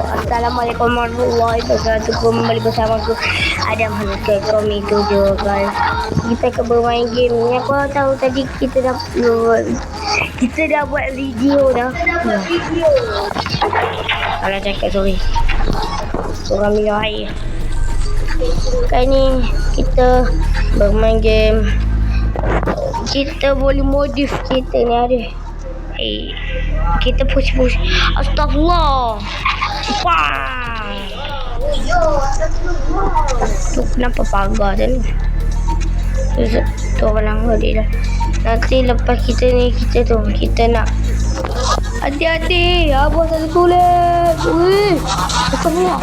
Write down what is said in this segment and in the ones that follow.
Assalamualaikum warahmatullahi wabarakatuh. Kembali bersama aku Adam Hanukkah Komi 7 guys. Kita ke bermain game ni. Aku tahu tadi kita dah buat video dah. Kalau cakap sorry. Orang minum air. Kali ni kita bermain game. Kita boleh modif kita ni ada. Kita push. Astagfirullah. Wah. Tu kenapa pagar dia ni? Tu orang dia dah. Nanti lepas kita nak hati-hati. Abang tak sulit. Wih. Astagfirullah.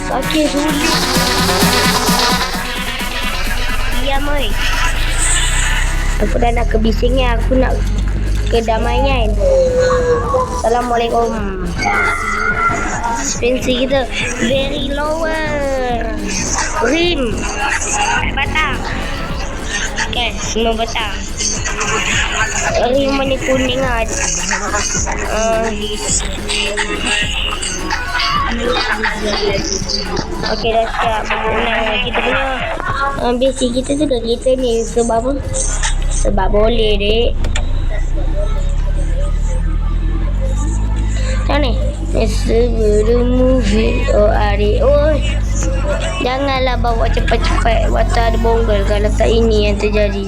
Sakit sulit. Diam oi. Aku dah nak kebisingnya, aku nak kedamaian. Assalamualaikum. Pensi kita very lower. Rim. Batang. Okay, semua batang. Rim mana kuning lah. Okay, dah siap. Kita punya basic kita juga kita ni. Sebab apa? Sebab boleh dek. Macam ni. Sebelum movie. Oh adik. Oh. Janganlah bawa cepat-cepat. Waktu ada bonggol. Kalau tak ini yang terjadi.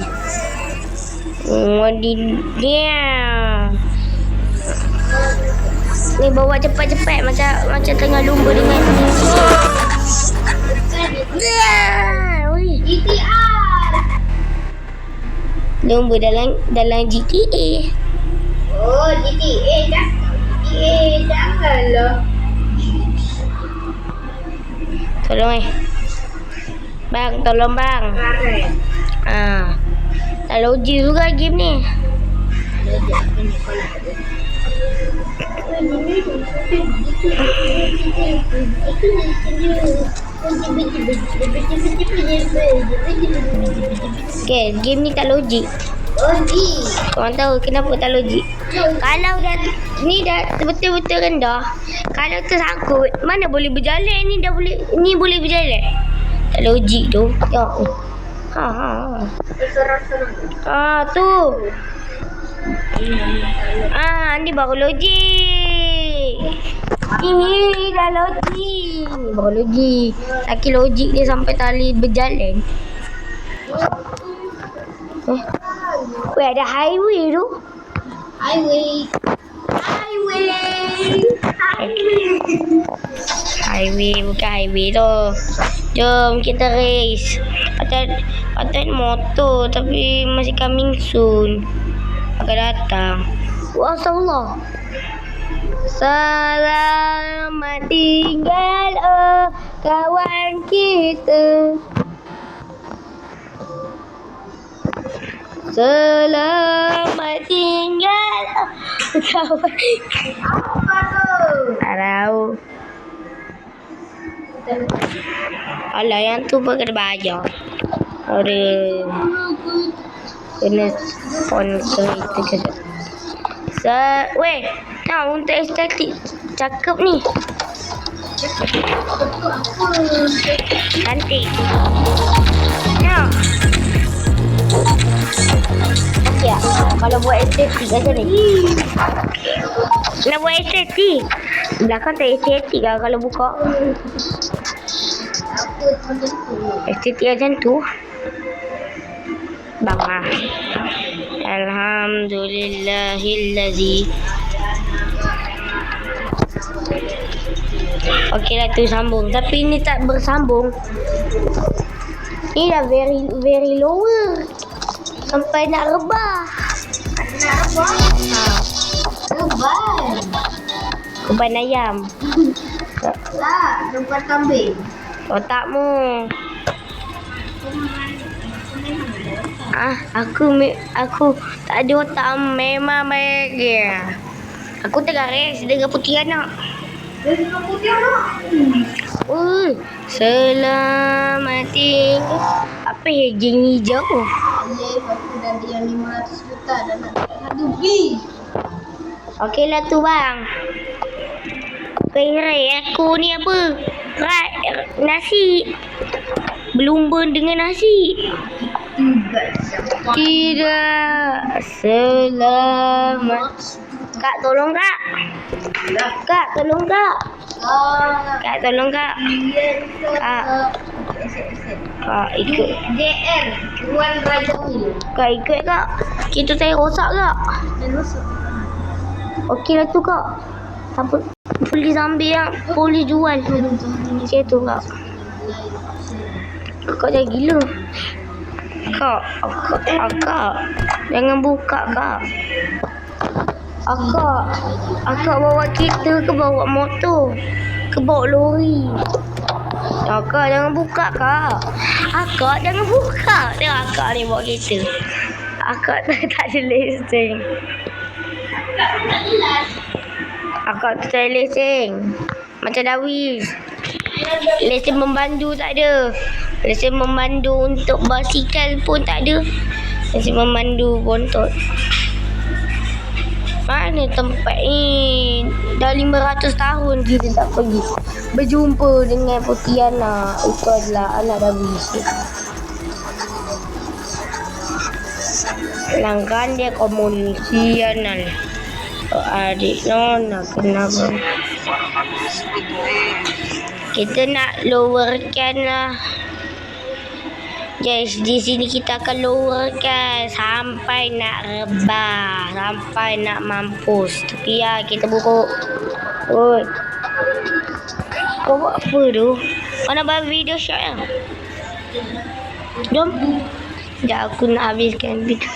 Dia. Ni bawa cepat-cepat. Macam tengah lumba dengan lumba dalam GTA. Oh, GTA dah. GTA janganlah. Tolong bang, tolong bang. Tak logik juga game ni. Okay, game ni tak logik. Logik. Korang tahu kenapa tak logik? Kalau dah betul-betul rendah, kalau tersangkut, mana boleh berjalan ni ni boleh berjalan. Tak logik tu. Ya. Tu. Ni baru logik. Ini dah logik. Baru logik. Sakit logik dia sampai tali berjalan. Weh, ada highway tu. Highway bukan highway tu. Jom kita race. Patut motor tapi masih coming soon. Akan datang. Astagfirullah. Selamat tinggal kawan kita. Selamat tinggal kawan. Apa tu? Tak tahu. Alah, yang tu pun kena bayar. Kena sponsor itu ke. Weh, nah untuk estetik cakep ni. Cantik. Nah. Okey ah. Kalau buat estetik macam ni. Nak buat estetik. Belakang tak estetik lah kalau buka. Estetik macam tu. Bang ah. Alhamdulillahillazi. Okey lah tu sambung. Tapi ni tak bersambung. Ni dah very lower. Sampai nak rebah. Keban ayam. Tak, tempat kambing. Otakmu. Aku tak ada otak memang bahagia. Aku tengah race dengan putih anak. Selamat tinggal. Apa geng hijau? Aku dah ada yang 500 juta dan nak dubi. Okeylah tu bang. Rai aku ni apa? Nasi. Berlumba dengan nasi. Tidak selamat. Kak tolong kak. Kak tolong kak. Kak tolong kak. Kak. Kak ikut. JR Tuan Raja Ul. Kak ikut kak. Kita saya rosak kak. Okey lah tu kak. Apa? Polis ambil yang polis jual. Macam tu kak. Kak dah gila. Kak. Jangan buka kak. Akak bawa kereta ke bawa motor? Ke bawa lori? Akak jangan buka kak. Akak jangan buka. Tengok akak ni bawa kereta. Akak tak ada lesen. Akak tu tak ada lesen. Macam Dawis. Lesen memandu tak ada. Lesen memandu untuk basikal pun tak ada. Lesen memandu bontot. Mana tempat ni? Dah 500 tahun kita tak pergi berjumpa dengan Putiana. Itu adalah anak Dawis. Langgan dia komunisi anal. Adik Nona kenapa? Kita nak lowerkan lah. Guys, di sini kita akan lowerkan sampai nak rebah, sampai nak mampus. Tapi ya, kita buruk. Oi. Kau buat apa tu? Kau nak buat video shot ya? Jom. Sekejap aku nak habiskan video.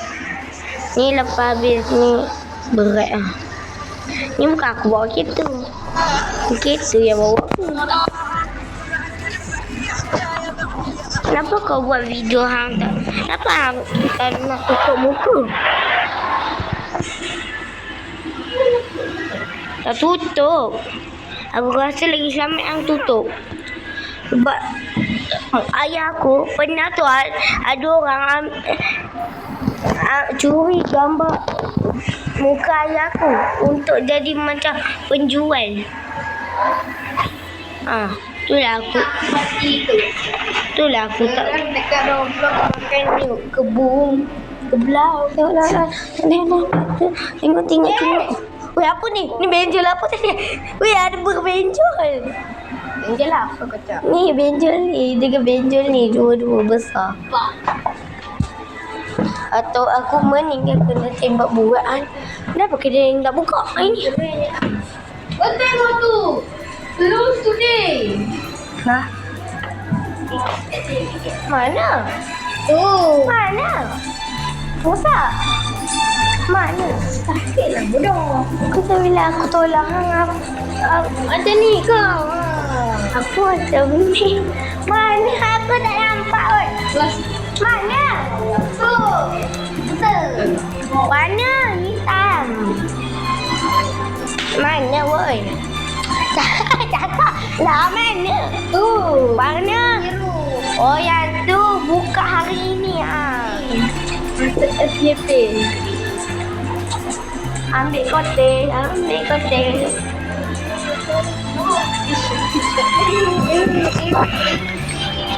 Ni lepas habis ni berat lah. Ni bukan aku bawa kereta. Kereta yang bawa aku. Kenapa kau buat video hang tak? Kenapa hang tak nak tutup muka? Tak tutup. Aku rasa lagi selamat hang tutup. Sebab ayah aku pernah tu ada orang curi gambar muka ayah aku untuk jadi macam penjual. Itulah aku. Itulah aku tak. Orang dekat bawah blok makan ni Kebun Kebelau. Tengok. Weh, apa ni? Ni benjol apa tadi? Weh, ada berbenjol. Benjol lah apa kata? Ni benjol ni. Dengan benjol ni dua-dua besar. Atau aku meninggal kena tembak buat. Kenapa kedai yang tak buka ini? Tengok tu. Terus today. Hah? Mana? Tu. Mana? Rosak? Mana? Sakitlah bodoh. Aku tak bila aku tolak hang. Macam ni kau. Aku macam ni. Mana? Aku tak nampak. Oi. Mana? Tu. Betul. Mana? Hitam. Mana woi? Cakap lah mana? Tu. Mana? Biru. Oh yang tu buka hari ini FYP. Ambil kotek.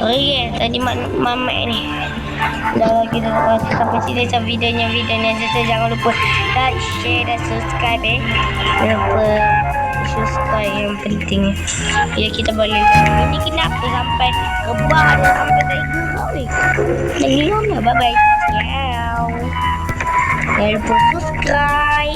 Sorry tadi mamak ni. Dah kita sampai sini videonya. Jangan lupa like, share dan subscribe Jangan lupa subscribe yang penting. Ya kita balik. Ini kenapa sampai rebah dia sampai tak gurau Dah hilang dah. Bye bye. Ciao. Jangan lupa subscribe.